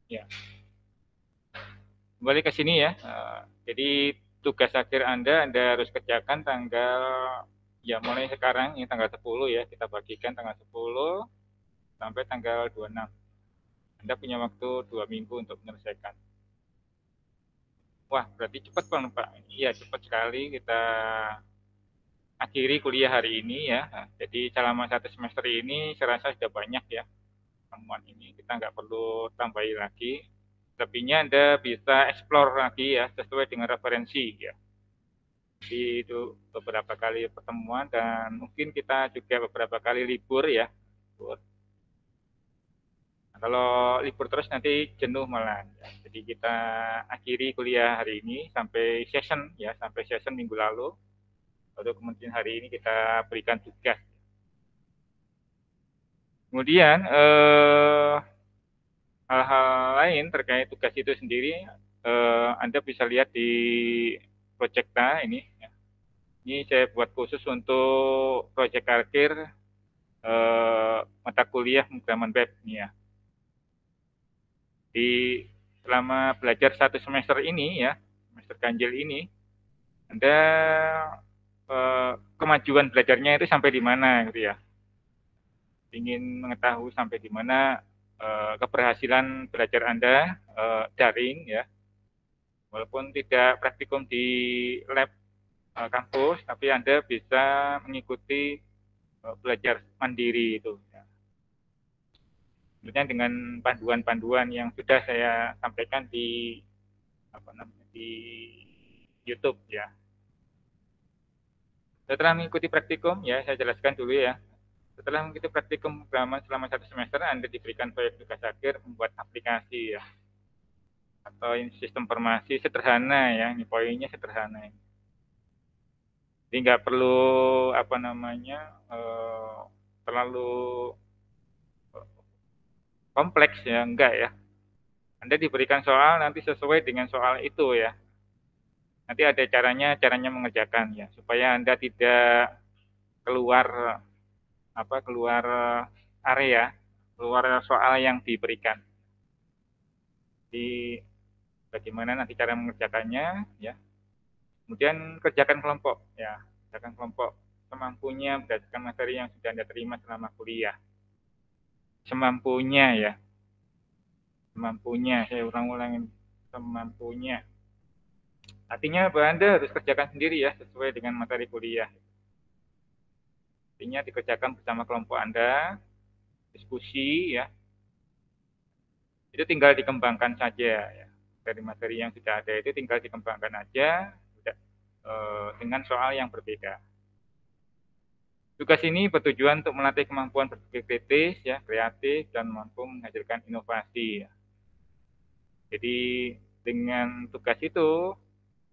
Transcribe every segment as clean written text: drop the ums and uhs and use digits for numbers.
Ya, kembali ke sini ya. Jadi tugas akhir Anda harus kerjakan tanggal ya mulai sekarang ini tanggal 10 ya, kita bagikan tanggal 10 sampai tanggal 26. Anda punya waktu 2 minggu untuk menyelesaikan. Wah, berarti cepat Bang, Pak. Iya, cepat sekali kita akhiri kuliah hari ini ya. Nah, jadi selama 1 semester ini saya rasa sudah banyak ya temuan ini. Kita nggak perlu tambahi lagi. Lebihnya Anda bisa explore lagi ya sesuai dengan referensi ya. Jadi itu beberapa kali pertemuan dan mungkin kita juga beberapa kali libur ya. Libur. Nah, kalau libur terus nanti jenuh malah. Ya. Jadi kita akhiri kuliah hari ini sampai session minggu lalu. Lalu kemudian hari ini kita berikan tugas. Kemudian hal-hal lain terkait tugas itu sendiri Anda bisa lihat di Projecta ini. Ini saya buat khusus untuk proyek akhir mata kuliah pemrograman web ini ya. Di selama belajar 1 semester ini ya, semester ganjil ini, Anda kemajuan belajarnya itu sampai di mana gitu ya. Ingin mengetahui sampai di mana keberhasilan belajar Anda daring ya, walaupun tidak praktikum di lab kampus, tapi Anda bisa mengikuti belajar mandiri itu. Ya. Tentunya dengan panduan-panduan yang sudah saya sampaikan di apa namanya di YouTube ya. Setelah mengikuti praktikum ya, saya jelaskan dulu ya. Setelah mengikuti praktikum pengalaman selama 1 semester, Anda diberikan proyek tugas akhir membuat aplikasi ya atau sistem informasi sederhana ya. Ini poinnya sederhana. Jadi nggak perlu apa namanya terlalu kompleks ya, enggak ya. Anda diberikan soal nanti sesuai dengan soal itu ya. Nanti ada caranya mengerjakan ya, supaya Anda tidak keluar keluar area, keluar soal yang diberikan. Di bagaimana nanti cara mengerjakannya ya. Kemudian kerjakan kelompok ya, kerjakan kelompok semampunya berdasarkan materi yang sudah Anda terima selama kuliah. Semampunya ya, semampunya. Saya ulang-ulangin semampunya. Artinya bahwa Anda harus kerjakan sendiri ya sesuai dengan materi kuliah. Artinya dikerjakan bersama kelompok Anda, diskusi ya. Itu tinggal dikembangkan saja ya. Dari materi yang sudah ada itu tinggal dikembangkan aja dengan soal yang berbeda. Tugas ini bertujuan untuk melatih kemampuan berpikir kritis, ya, kreatif, dan mampu menghasilkan inovasi. Ya. Jadi dengan tugas itu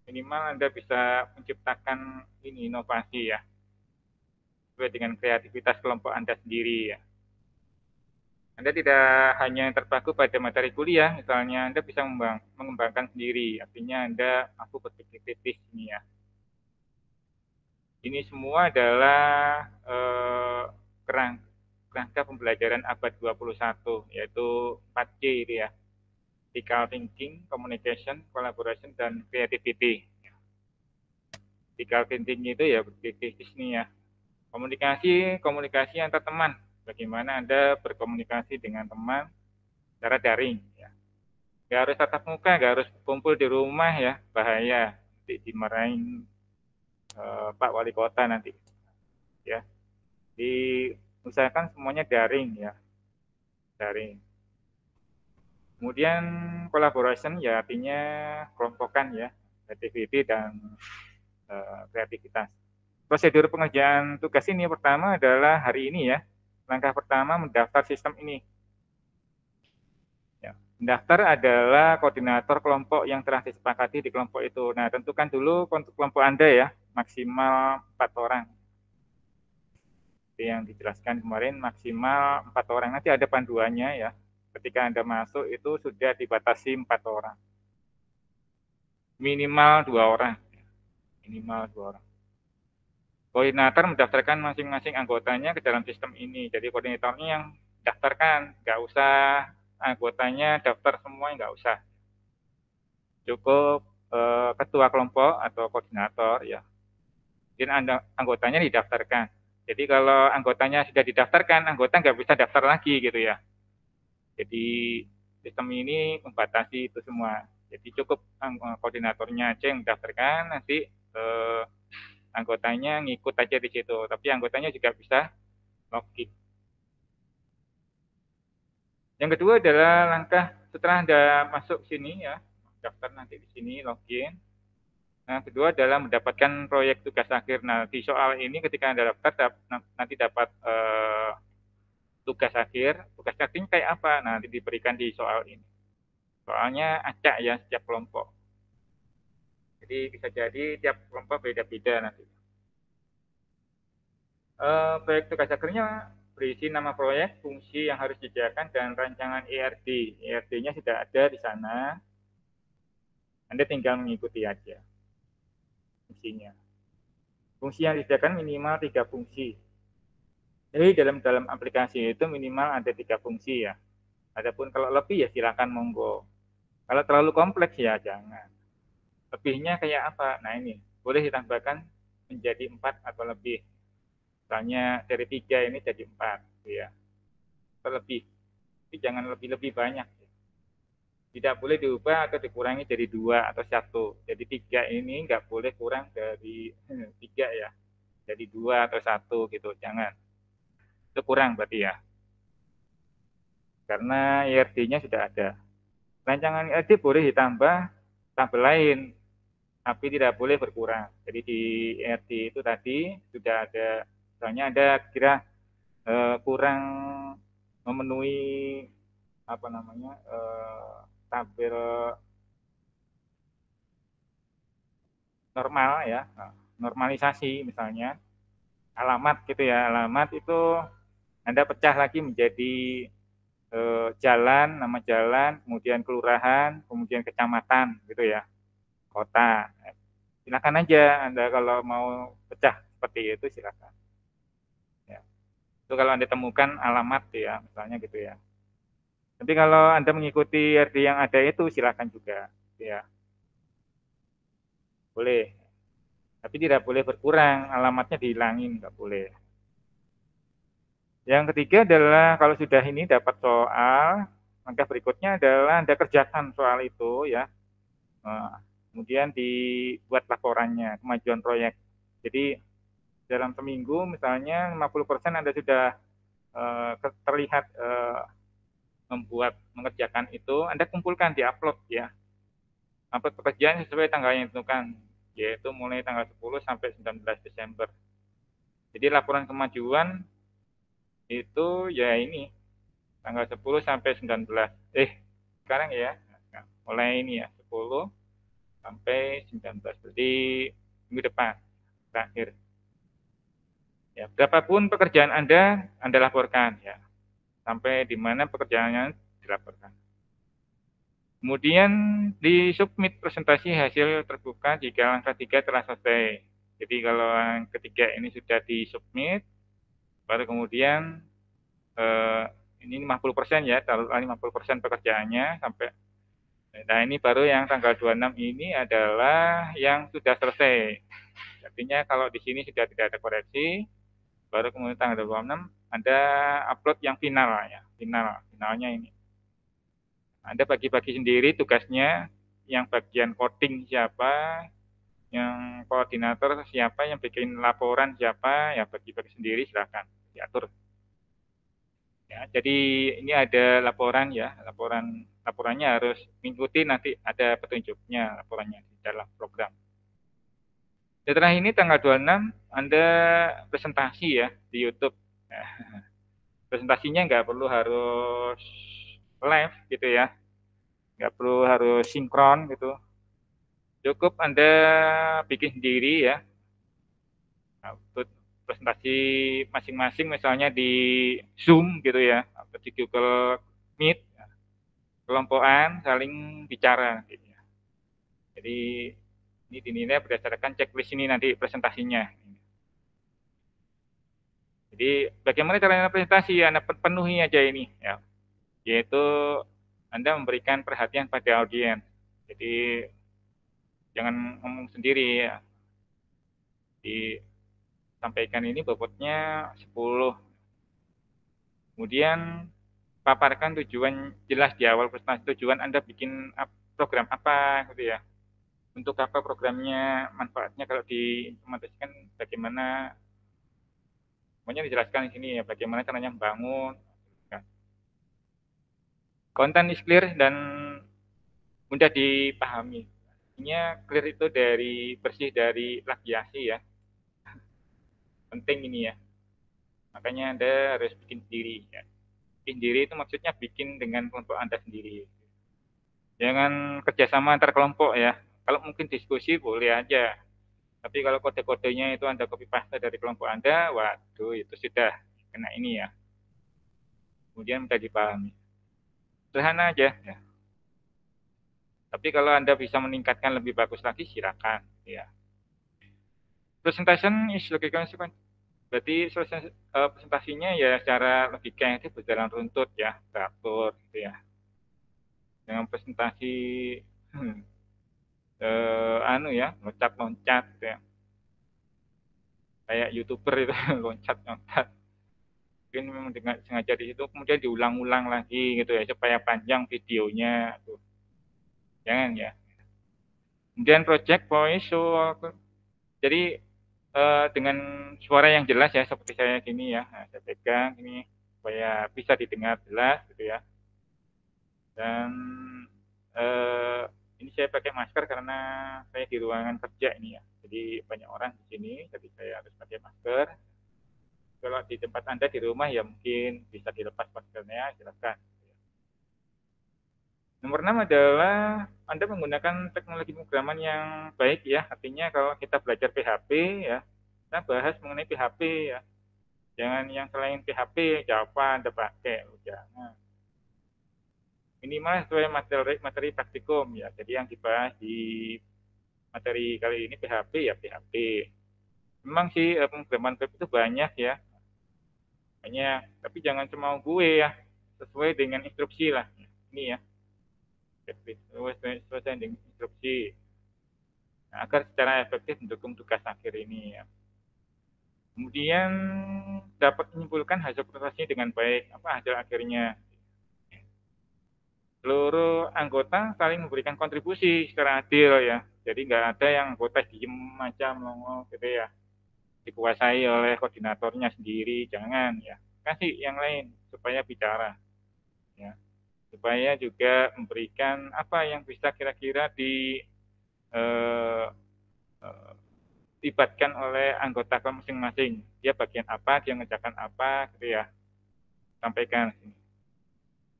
minimal Anda bisa menciptakan ini inovasi ya, sesuai dengan kreativitas kelompok Anda sendiri ya. Anda tidak hanya terpaku pada materi kuliah, misalnya Anda bisa mengembangkan sendiri, artinya Anda mampu berpikir kritis ini ya. Ini semua adalah kerangka pembelajaran abad 21, yaitu 4C itu ya. Critical thinking, communication, collaboration, dan creativity. Critical thinking itu ya berpikir nih ya. Komunikasi antar teman. Bagaimana Anda berkomunikasi dengan teman secara daring. Ya. Gak harus tatap muka, gak harus kumpul di rumah ya, bahaya. Nanti dimarahin Pak Wali Kota nanti. Ya, diusahakan semuanya daring ya, daring. Kemudian collaboration ya artinya kelompokan ya, creativity dan kreativitas. Prosedur pengerjaan tugas ini pertama adalah hari ini ya. Langkah pertama mendaftar sistem ini. Ya. Mendaftar adalah koordinator kelompok yang telah disepakati di kelompok itu. Nah, tentukan dulu untuk kelompok Anda ya, maksimal 4 orang. Seperti yang dijelaskan kemarin, maksimal 4 orang. Nanti ada panduannya ya. Ketika Anda masuk itu sudah dibatasi 4 orang. Minimal 2 orang. Minimal 2 orang. Koordinator mendaftarkan masing-masing anggotanya ke dalam sistem ini. Jadi koordinatornya yang daftarkan, nggak usah anggotanya daftar semua, nggak usah. Cukup ketua kelompok atau koordinator ya, mungkin anggotanya didaftarkan. Jadi kalau anggotanya sudah didaftarkan, anggota nggak bisa daftar lagi gitu ya. Jadi sistem ini membatasi itu semua. Jadi cukup koordinatornya aja yang mendaftarkan, nanti anggotanya ngikut aja di situ. Tapi anggotanya juga bisa login. Yang kedua adalah langkah setelah Anda masuk sini ya, daftar nanti di sini login. Nah, kedua adalah mendapatkan proyek tugas akhir. Nah, di soal ini ketika Anda daftar nanti dapat tugas akhir. Tugas akhirnya kayak apa? Nah, nanti diberikan di soal ini. Soalnya acak ya setiap kelompok. Jadi bisa jadi tiap kelompok beda-beda nanti. Proyek tugas akhirnya berisi nama proyek, fungsi yang harus disediakan, dan rancangan ERD. ERD-nya sudah ada di sana. Anda tinggal mengikuti aja fungsinya. Fungsi yang disediakan minimal 3 fungsi. Jadi dalam aplikasi itu minimal ada 3 fungsi ya. Adapun kalau lebih ya silakan monggo. Kalau terlalu kompleks ya jangan. Lebihnya kayak apa? Nah ini boleh ditambahkan menjadi 4 atau lebih. Misalnya dari 3 ini jadi 4 ya. Terlebih. Tapi jangan lebih-lebih banyak. Tidak boleh diubah atau dikurangi jadi 2 atau 1. Jadi 3 ini nggak boleh kurang dari 3 ya. Jadi 2 atau 1 gitu, jangan. Itu kurang berarti ya. Karena IRD-nya sudah ada. Rancangan IRD boleh ditambah tabel lain, tapi tidak boleh berkurang. Jadi di IRD itu tadi sudah ada, misalnya ada kira kurang memenuhi apa namanya tabel normal ya, normalisasi misalnya alamat gitu ya, alamat itu Anda pecah lagi menjadi jalan, nama jalan, kemudian kelurahan, kemudian kecamatan gitu ya, kota. Silakan aja Anda kalau mau pecah seperti itu silakan. Ya. Itu kalau Anda temukan alamat ya, misalnya gitu ya. Tapi kalau Anda mengikuti RD yang ada itu silakan juga, ya. Boleh. Tapi tidak boleh berkurang, alamatnya dihilangin, nggak boleh. Yang ketiga adalah kalau sudah ini dapat soal, langkah berikutnya adalah Anda kerjakan soal itu ya. Nah, kemudian dibuat laporannya, kemajuan proyek. Jadi dalam seminggu misalnya 50% Anda sudah terlihat mengerjakan itu, Anda kumpulkan, diupload ya. Upload pekerjaan sesuai tanggal yang ditentukan, yaitu mulai tanggal 10 sampai 19 Desember. Jadi laporan kemajuan itu ya ini tanggal 10 sampai 19. Sekarang ya. Nah, mulai ini ya 10 sampai 19. Jadi minggu depan terakhir. Ya, berapapun pekerjaan Anda laporkan ya. Sampai di mana pekerjaannya dilaporkan. Kemudian disubmit presentasi hasil terbuka jika langkah 3 telah selesai. Jadi kalau yang ketiga ini sudah disubmit, baru kemudian ini 50% ya, taruh 50% pekerjaannya sampai. Nah ini baru yang tanggal 26 ini adalah yang sudah selesai. Artinya kalau di sini sudah tidak ada koreksi, baru kemudian tanggal 26 Anda upload yang final ya, finalnya ini. Anda bagi-bagi sendiri tugasnya, yang bagian coding siapa, yang koordinator siapa, yang bikin laporan siapa, ya bagi-bagi sendiri silakan diatur. Ya, jadi ini ada laporan ya, laporannya harus mengikuti nanti ada petunjuknya laporannya di dalam program. Setelah ini tanggal 26 Anda presentasi ya di YouTube. Nah, presentasinya nggak perlu harus live gitu ya, nggak perlu harus sinkron gitu. Cukup Anda bikin sendiri ya, nah, presentasi masing-masing misalnya di Zoom gitu ya, atau di Google Meet, kelompokan saling bicara gitu ya. Jadi ini dinilai berdasarkan checklist ini nanti presentasinya. Jadi bagaimana caranya presentasi? Anda penuhi aja ini, ya. Yaitu Anda memberikan perhatian pada audiens. Jadi jangan ngomong sendiri ya. Disampaikan ini bobotnya 10. Kemudian paparkan tujuan jelas di awal presentasi. Tujuan Anda bikin program apa gitu ya. Untuk apa programnya, manfaatnya kalau diimplementasikan bagaimana. Pokoknya dijelaskan di sini ya bagaimana caranya membangun. Konten is clear dan mudah dipahami. Artinya clear itu bersih dari plagiasi ya. Penting ini ya. Makanya Anda harus bikin sendiri ya. Bikin sendiri itu maksudnya bikin dengan kelompok Anda sendiri. Jangan kerjasama antar kelompok ya. Kalau mungkin diskusi boleh aja. Tapi kalau kode-kodenya itu Anda copy paste dari kelompok Anda, waduh itu sudah kena ini ya. Kemudian mudah dipahami. Sederhana aja ya. Tapi kalau Anda bisa meningkatkan lebih bagus lagi, silakan ya. Presentation is logical sequence. Berarti presentasinya ya secara logika itu berjalan runtut ya, teratur gitu ya. Dengan presentasi anu ya, loncat-loncat gitu ya. Kayak YouTuber itu loncat-loncat. Mungkin memang dengan sengaja di situ kemudian diulang-ulang lagi gitu ya supaya panjang videonya tuh. Jangan ya. Kemudian project voice show. Jadi dengan suara yang jelas ya seperti saya gini ya. Nah, saya pegang ini supaya bisa didengar jelas gitu ya. Dan ini saya pakai masker karena saya di ruangan kerja ini ya. Jadi banyak orang di sini, jadi saya harus pakai masker. Kalau di tempat Anda di rumah ya mungkin bisa dilepas maskernya, silakan. Nomor 6 adalah Anda menggunakan teknologi pemrograman yang baik ya. Artinya kalau kita belajar PHP ya, kita bahas mengenai PHP ya. Jangan yang selain PHP, Java Anda pakai, jangan. Minimal sesuai materi praktikum ya. Jadi yang dibahas di materi kali ini PHP ya PHP. Memang sih pemrograman web itu banyak ya. Banyak, tapi jangan cuma gue ya. Sesuai dengan instruksi lah. Ini ya. Sesuai dengan instruksi. Nah, agar secara efektif mendukung tugas akhir ini ya. Kemudian dapat menyimpulkan hasil presentasinya dengan baik. Apa hasil akhirnya? Seluruh anggota saling memberikan kontribusi secara adil ya. Jadi nggak ada yang anggota diem aja melongo gitu ya. Dikuasai oleh koordinatornya sendiri, jangan ya. Kasih yang lain supaya bicara ya. Supaya juga memberikan apa yang bisa kira-kira eh, dilibatkan oleh anggota masing-masing. Dia bagian apa, dia ngerjakan apa gitu ya. Sampaikan.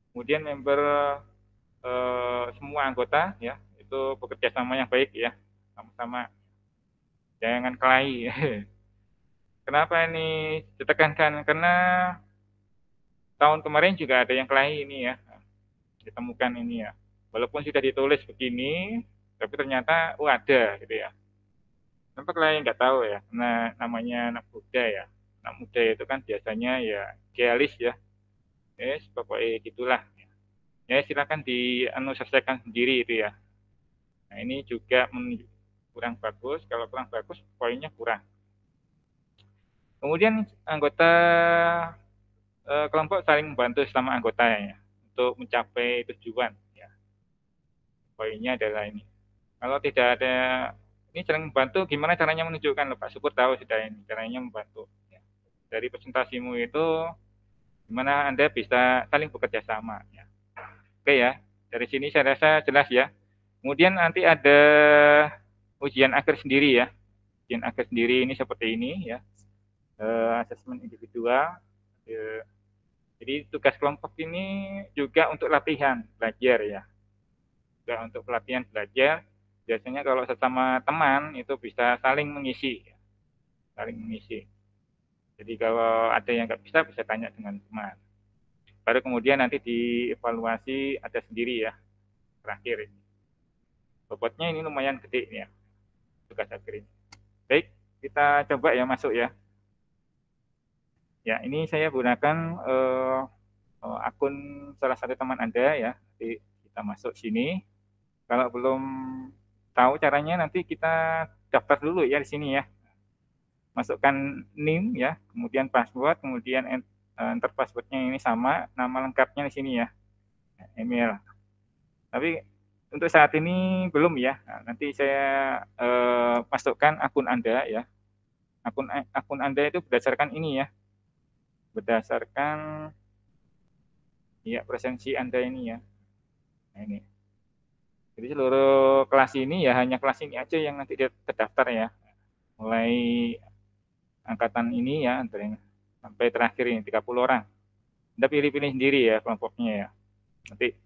Kemudian member semua anggota ya itu bekerja sama yang baik ya, sama-sama, jangan kelahi. Kenapa ini ditekankan? Karena tahun kemarin juga ada yang kelahi ini ya, ditemukan ini ya, walaupun sudah ditulis begini tapi ternyata ada gitu ya. Kenapa kelahi nggak tahu ya, karena namanya anak muda ya. Anak muda itu kan biasanya ya idealis ya, pokoknya gitulah ya. Silakan selesaikan sendiri itu ya. Nah ini juga kurang bagus. Kalau kurang bagus, poinnya kurang. Kemudian anggota kelompok saling membantu selama anggotanya untuk mencapai tujuan. Ya. Poinnya adalah ini. Kalau tidak ada ini saling membantu, gimana caranya menunjukkan? Pak Syukur tahu sudah ini caranya membantu. Ya. Dari presentasimu itu, gimana Anda bisa saling bekerja sama. Ya. Oke ya, dari sini saya rasa jelas ya. Kemudian nanti ada ujian akhir sendiri ya. Ujian akhir sendiri ini seperti ini ya. Asesmen individual. Jadi tugas kelompok ini juga untuk latihan belajar ya. Juga untuk pelatihan belajar. Biasanya kalau sesama teman itu bisa saling mengisi. Ya. Saling mengisi. Jadi kalau ada yang nggak bisa tanya dengan teman. Baru kemudian nanti dievaluasi ada sendiri ya. Terakhir ini. Bobotnya ini lumayan gede ya. Tugas akhir ini. Baik, kita coba ya masuk ya. Ya, ini saya gunakan akun salah satu teman Anda ya. Nanti kita masuk sini. Kalau belum tahu caranya nanti kita daftar dulu ya di sini ya. Masukkan NIM ya, kemudian password, kemudian enter passwordnya ini sama, nama lengkapnya di sini ya, email. Tapi untuk saat ini belum ya. Nah, nanti saya masukkan akun Anda ya. Akun Anda itu berdasarkan ini ya, berdasarkan ya presensi Anda ini ya. Nah, ini. Jadi seluruh kelas ini ya hanya kelas ini aja yang nanti terdaftar ya. Mulai angkatan ini ya sampai terakhir ini 30 orang. Anda pilih-pilih sendiri ya kelompoknya ya. Nanti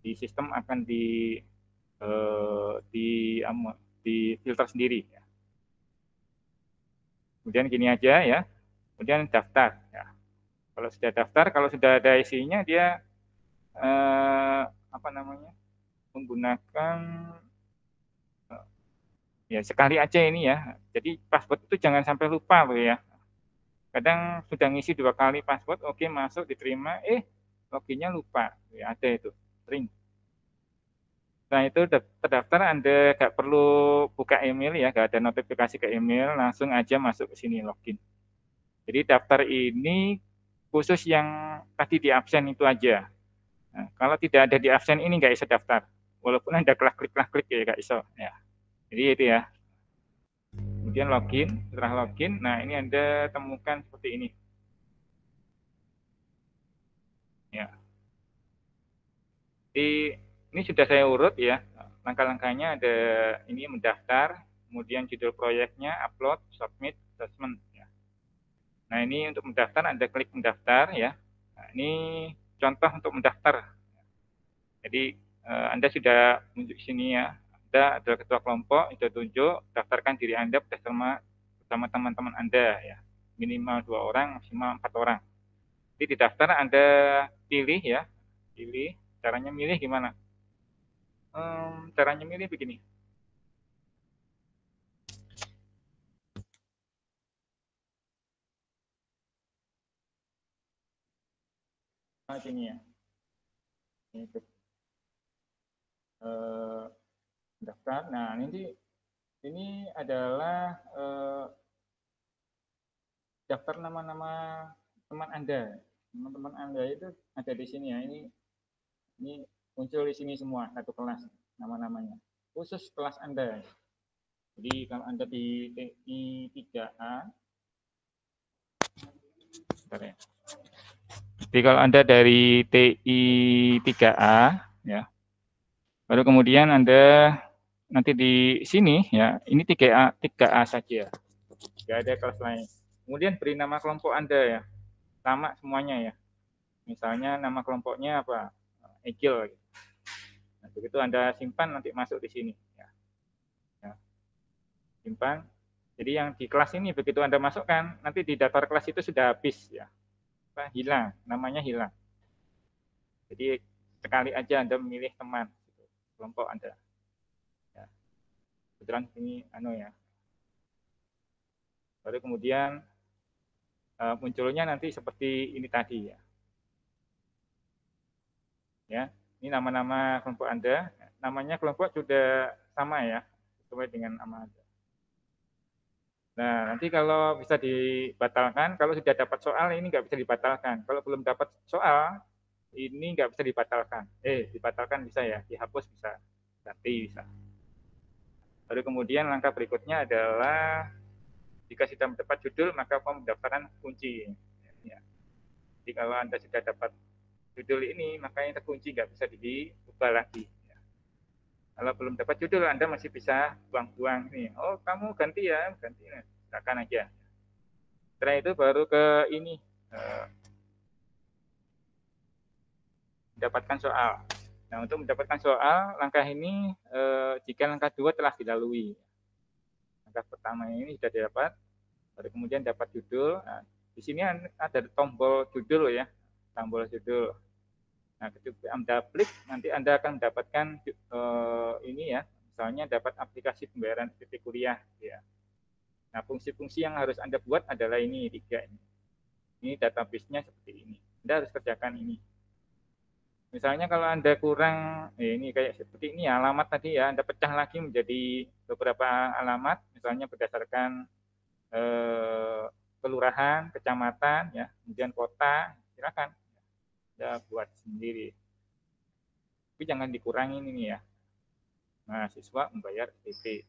di sistem akan eh, di di filter sendiri ya. Kemudian gini aja ya. Kemudian daftar ya. Kalau sudah daftar, kalau sudah ada isinya dia apa namanya? Menggunakan ya sekali aja ini ya. Jadi password itu jangan sampai lupa loh ya. Kadang sudah ngisi 2 kali password, oke masuk diterima, loginnya lupa, ya ada itu, sering. Nah itu terdaftar Anda nggak perlu buka email ya, nggak ada notifikasi ke email, langsung aja masuk ke sini login. Jadi daftar ini khusus yang tadi di absen itu aja. Nah, kalau tidak ada di absen ini nggak bisa daftar, walaupun Anda klik ya nggak bisa. Ya. Jadi itu ya. Kemudian login, setelah login, nah ini Anda temukan seperti ini. Ya. Ini sudah saya urut ya, langkah-langkahnya ada ini mendaftar, kemudian judul proyeknya, upload, submit, assessment. Ya. Nah ini untuk mendaftar, Anda klik mendaftar ya. Nah, ini contoh untuk mendaftar. Jadi Anda sudah tunjuk sini ya, Anda adalah ketua kelompok, sudah tunjuk, daftarkan diri Anda bersama teman-teman Anda ya, minimal 2 orang, maksimal 4 orang. Jadi di daftar Anda pilih ya, pilih, caranya milih gimana? Caranya milih begini. Nah, ini ya. Ini eh, daftar. Nah, ini adalah daftar nama-nama teman Anda. Teman-teman Anda itu ada di sini ya. Ini muncul di sini semua satu kelas nama-namanya. Khusus kelas Anda. Jadi kalau Anda di TI 3A, bentar ya. Jadi kalau Anda dari TI 3A ya, baru kemudian Anda nanti di sini ya, ini 3A saja. Tidak ada kelas lain. Kemudian beri nama kelompok Anda ya, sama semuanya ya. Misalnya nama kelompoknya apa? Egil. Nah, begitu Anda simpan nanti masuk di sini. Ya. Ya. Simpan. Jadi yang di kelas ini begitu Anda masukkan, nanti di daftar kelas itu sudah habis ya. Hilang, namanya hilang. Jadi sekali aja Anda memilih teman gitu, kelompok Anda. Ya. Kebetulan ini ya. Baru kemudian munculnya nanti seperti ini tadi ya. Ya, ini nama-nama kelompok Anda. Namanya kelompok sudah sama ya, sesuai dengan nama Anda. Nah, nanti kalau bisa dibatalkan, kalau sudah dapat soal ini nggak bisa dibatalkan. Kalau belum dapat soal, ini nggak bisa dibatalkan. Dibatalkan bisa ya, dihapus bisa, ganti bisa. Lalu kemudian langkah berikutnya adalah jika sudah mendapat judul, maka pendaftaran kunci. Ya. Jadi kalau Anda sudah dapat judul ini, maka yang terkunci nggak bisa diubah lagi. Kalau belum dapat judul, Anda masih bisa buang-buang nih. Oh, kamu ganti ya, ganti. Silakan aja. Setelah itu baru ke ini, mendapatkan soal. Nah, untuk mendapatkan soal, langkah ini jika langkah 2 telah dilalui. Langkah pertama ini sudah didapat, baru kemudian dapat judul. Nah, di sini ada tombol judul ya, tombol judul. Nah, ketika Anda klik, nanti Anda akan mendapatkan ini ya, misalnya dapat aplikasi pembayaran SPP kuliah. Ya. Nah, fungsi-fungsi yang harus Anda buat adalah ini 3 ini. Ini database-nya seperti ini. Anda harus kerjakan ini. Misalnya kalau Anda kurang, ini kayak seperti ini ya, alamat tadi ya, Anda pecah lagi menjadi beberapa alamat, misalnya berdasarkan kelurahan, kecamatan, ya, kemudian kota, silakan Anda buat sendiri. Tapi jangan dikurangin ini ya. Mahasiswa membayar PP.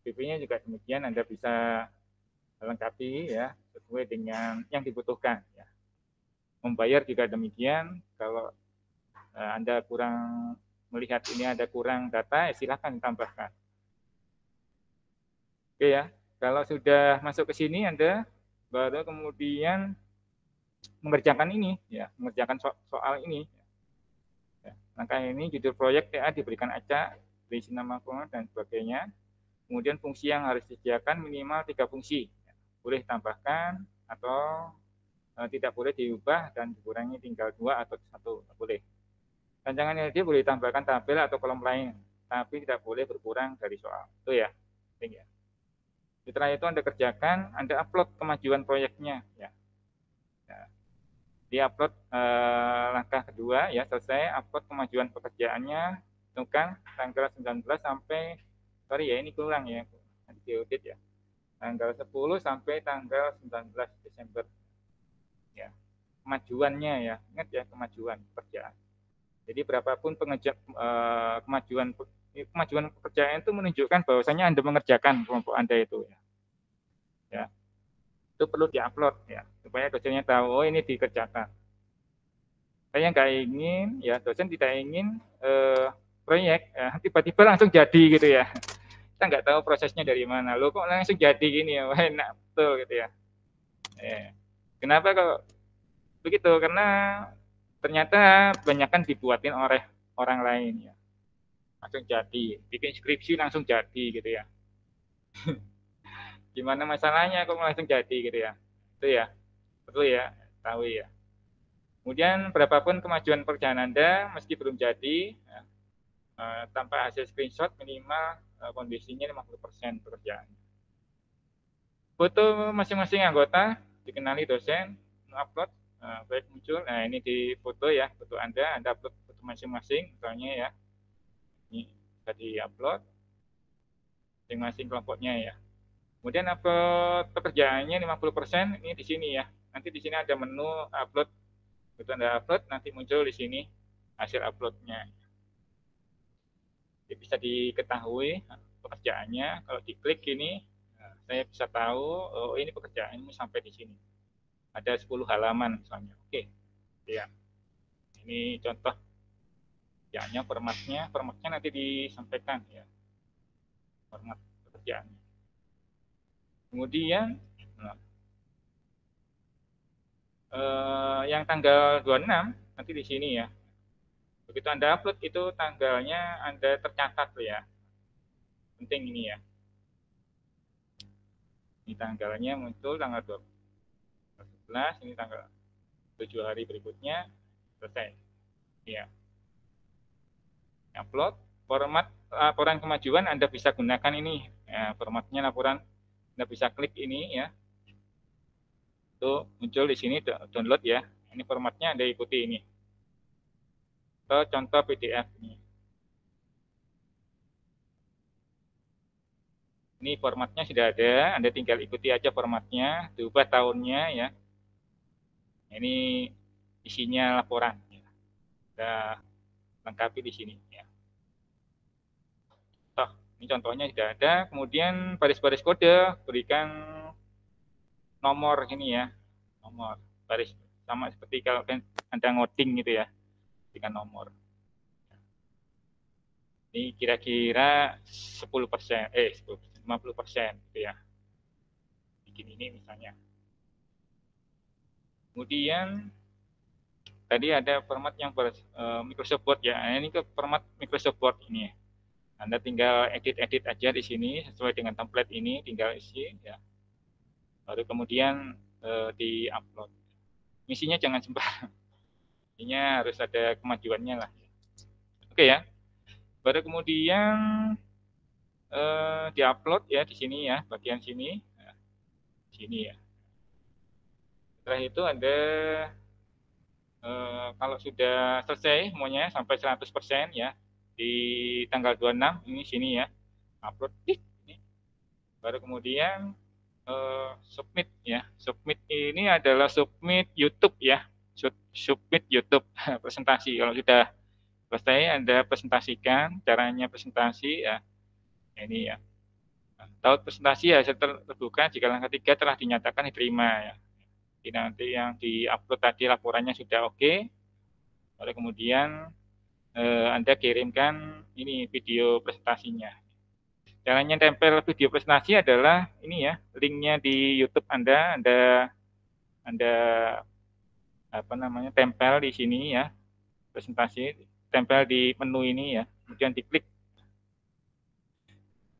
PP-nya juga demikian, Anda bisa lengkapi ya sesuai dengan yang dibutuhkan. Ya. Membayar juga demikian. Kalau Anda kurang melihat ini ada kurang data, ya silakan tambahkan. Oke ya. Kalau sudah masuk ke sini, Anda baru kemudian mengerjakan ini, ya, mengerjakan soal ini. Ya. Langkah ini judul proyek TA diberikan acak, berisi nama program dan sebagainya. Kemudian fungsi yang harus disediakan minimal 3 fungsi. Boleh tambahkan atau tidak boleh diubah dan dikurangi tinggal 2 atau 1. Boleh. Rancangan LD boleh ditambahkan tabel atau kolom lain, tapi tidak boleh berkurang dari soal. Itu ya. Penting ya. Setelah itu Anda kerjakan, Anda upload kemajuan proyeknya. Ya. Di-upload langkah kedua, ya selesai, upload kemajuan pekerjaannya, tentukan tanggal 19 sampai, sorry ya ini kurang ya, nanti diaudit ya, tanggal 10 sampai tanggal 19 Desember. Ya. Kemajuannya ya, ingat ya kemajuan pekerjaan. Jadi berapapun kemajuan pekerjaan itu menunjukkan bahwasanya Anda mengerjakan kelompok Anda itu ya. Ya. Itu perlu diupload ya, supaya dosennya tahu oh ini dikerjakan. Saya nggak ingin ya dosen tidak ingin proyek ya, tiba-tiba langsung jadi gitu ya. Kita nggak tahu prosesnya dari mana. Lo kok langsung jadi gini ya, wah enak betul gitu ya. Kenapa kok begitu? Karena ternyata kebanyakan dibuatin oleh orang lain ya. Langsung jadi, bikin skripsi langsung jadi gitu ya. Gimana masalahnya kok langsung jadi gitu ya. Itu ya, betul ya, tahu ya. Kemudian berapapun kemajuan pekerjaan Anda meski belum jadi ya, tanpa hasil screenshot minimal kondisinya 50% pekerjaan. Foto masing-masing anggota dikenali dosen, upload baik muncul. Nah ini di foto ya, foto Anda upload foto masing-masing misalnya ya. Ini bisa di-upload masing-masing kelompoknya ya. Kemudian upload pekerjaannya 50% ini di sini ya. Nanti di sini ada menu upload. Begitu Anda upload nanti muncul di sini hasil uploadnya. Jadi bisa diketahui pekerjaannya. Kalau diklik ini, saya bisa tahu oh ini pekerjaannya sampai di sini. Ada 10 halaman misalnya. Oke, ya. Ini contoh pekerjaannya, formatnya nanti disampaikan ya. Format pekerjaannya. Kemudian yang tanggal 26 nanti di sini ya. Begitu Anda upload itu tanggalnya Anda tercatat ya. Penting ini ya. Ini tanggalnya muncul tanggal 12, ini tanggal 7 hari berikutnya selesai. Ya. Upload format laporan kemajuan Anda bisa gunakan ini. Ya, formatnya laporan Anda bisa klik ini ya. Itu muncul di sini download ya. Ini formatnya Anda ikuti ini. Ke contoh PDF ini. Ini formatnya sudah ada, Anda tinggal ikuti aja formatnya, diubah tahunnya ya. Ini isinya laporan. Ya. Sudah lengkapi di sini. Ya. Ini contohnya sudah ada. Kemudian baris-baris kode berikan nomor ini ya, nomor baris sama seperti kalau Anda ngoding gitu ya, berikan nomor. Ini kira-kira 10%, 50% gitu ya. Bikin ini misalnya. Kemudian tadi ada format yang Microsoft Word ya. Ini ke format Microsoft Word ini. Anda tinggal edit-edit aja di sini sesuai dengan template ini, tinggal isi ya. Baru kemudian di-upload. Misinya jangan sembarang. Misinya harus ada kemajuannya lah. Oke ya. Baru kemudian di-upload ya di sini ya, bagian sini. Nah, sini ya. Setelah itu ada kalau sudah selesai semuanya sampai 100% ya di tanggal 26 ini sini ya upload ini baru kemudian submit ya. Submit ini adalah submit YouTube ya. Submit YouTube presentasi. Kalau sudah selesai Anda presentasikan, caranya presentasi ya. Ini ya. Tahu presentasi ya terbuka jika langkah 3 telah dinyatakan diterima ya. Jadi nanti yang di-upload tadi laporannya sudah oke. Lalu kemudian Anda kirimkan ini video presentasinya. Caranya tempel video presentasi adalah ini ya, linknya di YouTube Anda apa namanya tempel di sini ya, presentasi, tempel di menu ini ya, kemudian diklik.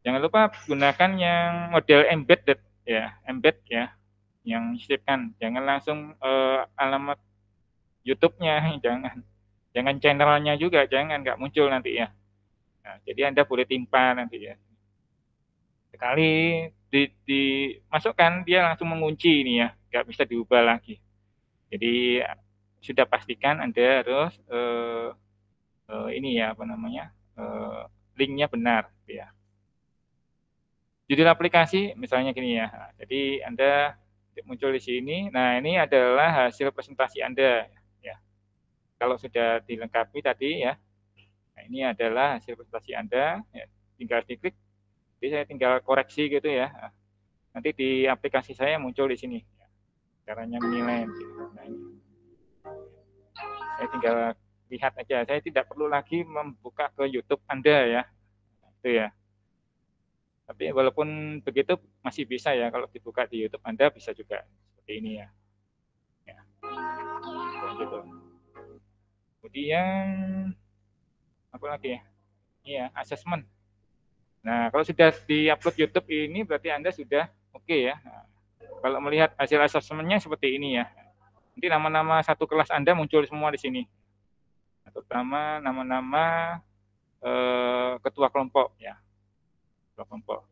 Jangan lupa gunakan yang model embedded ya, embed ya, yang sisipkan. Jangan langsung alamat YouTube-nya, jangan channelnya juga, jangan nggak muncul nanti ya. Nah, jadi Anda boleh timpa nanti ya. Sekali dimasukkan dia langsung mengunci ini ya, nggak bisa diubah lagi. Jadi sudah pastikan Anda harus ini ya apa namanya linknya benar ya. Judul aplikasi misalnya gini ya. Jadi Anda muncul di sini. Nah ini adalah hasil presentasi Anda ya. Kalau sudah dilengkapi tadi ya. Nah, ini adalah hasil presentasi Anda. Ya. Tinggal diklik. Jadi saya tinggal koreksi gitu ya. Nanti di aplikasi saya muncul di sini. Caranya menilai. Nah, ini. Saya tinggal lihat aja. Saya tidak perlu lagi membuka ke YouTube Anda ya. Itu ya. Tapi walaupun begitu masih bisa ya kalau dibuka di YouTube Anda bisa juga seperti ini ya. Ya. Gitu. Kemudian apa lagi ya? Iya, assessment. Nah, kalau sudah di-upload YouTube ini berarti Anda sudah oke ya. Nah, kalau melihat hasil assessment-nya seperti ini ya. Nanti nama-nama satu kelas Anda muncul semua di sini. Terutama nama-nama ketua kelompok ya. Ketua kelompok.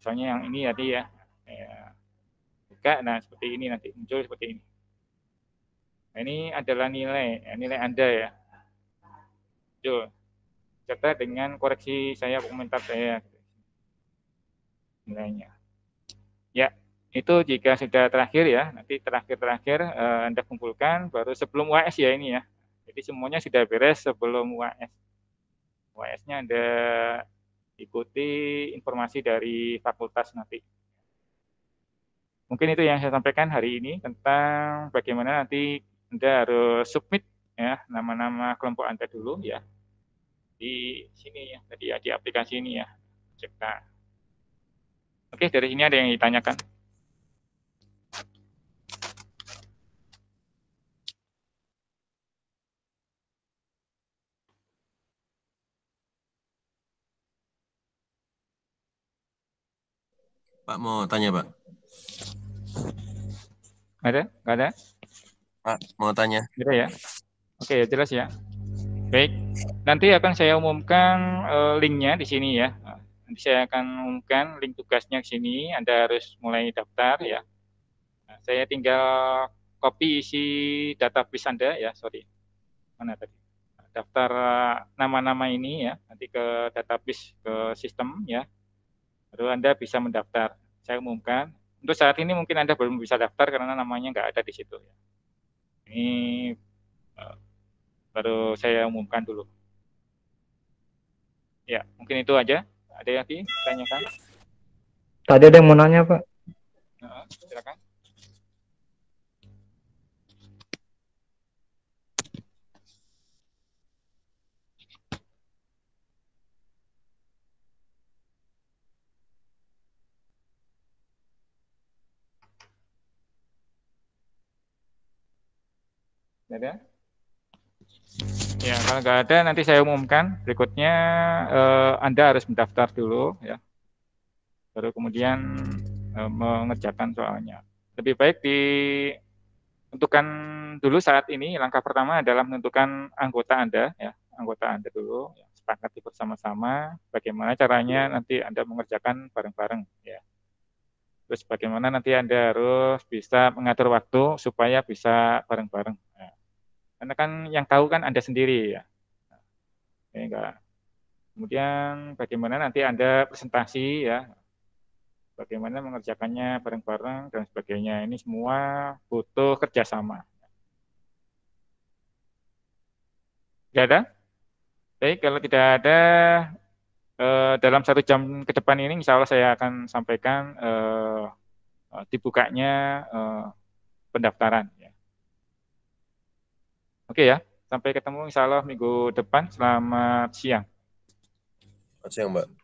Misalnya yang ini tadi ya. Buka, nah seperti ini nanti muncul seperti ini. Nah, ini adalah nilai, ya, nilai Anda ya. Muncul. Serta dengan koreksi saya, komentar saya. Nilainya. Ya, itu jika sudah terakhir ya, nanti terakhir Anda kumpulkan, baru sebelum UAS ya ini ya. Jadi semuanya sudah beres sebelum UAS. UAS-nya Anda ikuti informasi dari fakultas nanti. Mungkin itu yang saya sampaikan hari ini tentang bagaimana nanti Anda harus submit ya nama-nama kelompok Anda dulu ya di sini ya tadi ya di aplikasi ini ya. Cekta. Oke, dari sini ada yang ditanyakan. Pak mau tanya, Pak. Ada? Nggak ada? Pak mau tanya. Ada ya? Oke, ya jelas ya. Baik, nanti akan saya umumkan linknya di sini ya. Nanti saya akan umumkan link tugasnya di sini. Anda harus mulai daftar ya. Nah, saya tinggal copy isi database Anda ya, sorry. Mana tadi? Daftar nama-nama ini ya, nanti ke database ke sistem ya. Lalu Anda bisa mendaftar. Saya umumkan. Untuk saat ini mungkin Anda belum bisa daftar karena namanya nggak ada di situ ya. Ini baru saya umumkan dulu. Ya, mungkin itu aja. Ada yang ditanyakan? Tadi ada yang mau nanya, Pak. Silakan. Ada? Ya, kalau nggak ada nanti saya umumkan. Berikutnya Anda harus mendaftar dulu ya. Baru kemudian mengerjakan soalnya. Lebih baik ditentukan dulu saat ini. Langkah pertama adalah menentukan anggota Anda ya, anggota Anda dulu. Ya. Sepakati bersama-sama bagaimana caranya nanti Anda mengerjakan bareng-bareng ya. Terus bagaimana nanti Anda harus bisa mengatur waktu supaya bisa bareng-bareng. Nah, karena kan yang tahu kan Anda sendiri ya. Ya, enggak. Kemudian bagaimana nanti Anda presentasi ya, bagaimana mengerjakannya bareng-bareng dan sebagainya. Ini semua butuh kerjasama. Tidak ada? Baik, kalau tidak ada, dalam 1 jam ke depan ini insya Allah saya akan sampaikan dibukanya pendaftaran. Ya. Oke ya, sampai ketemu insya Allah minggu depan. Selamat siang. Selamat siang, Mbak.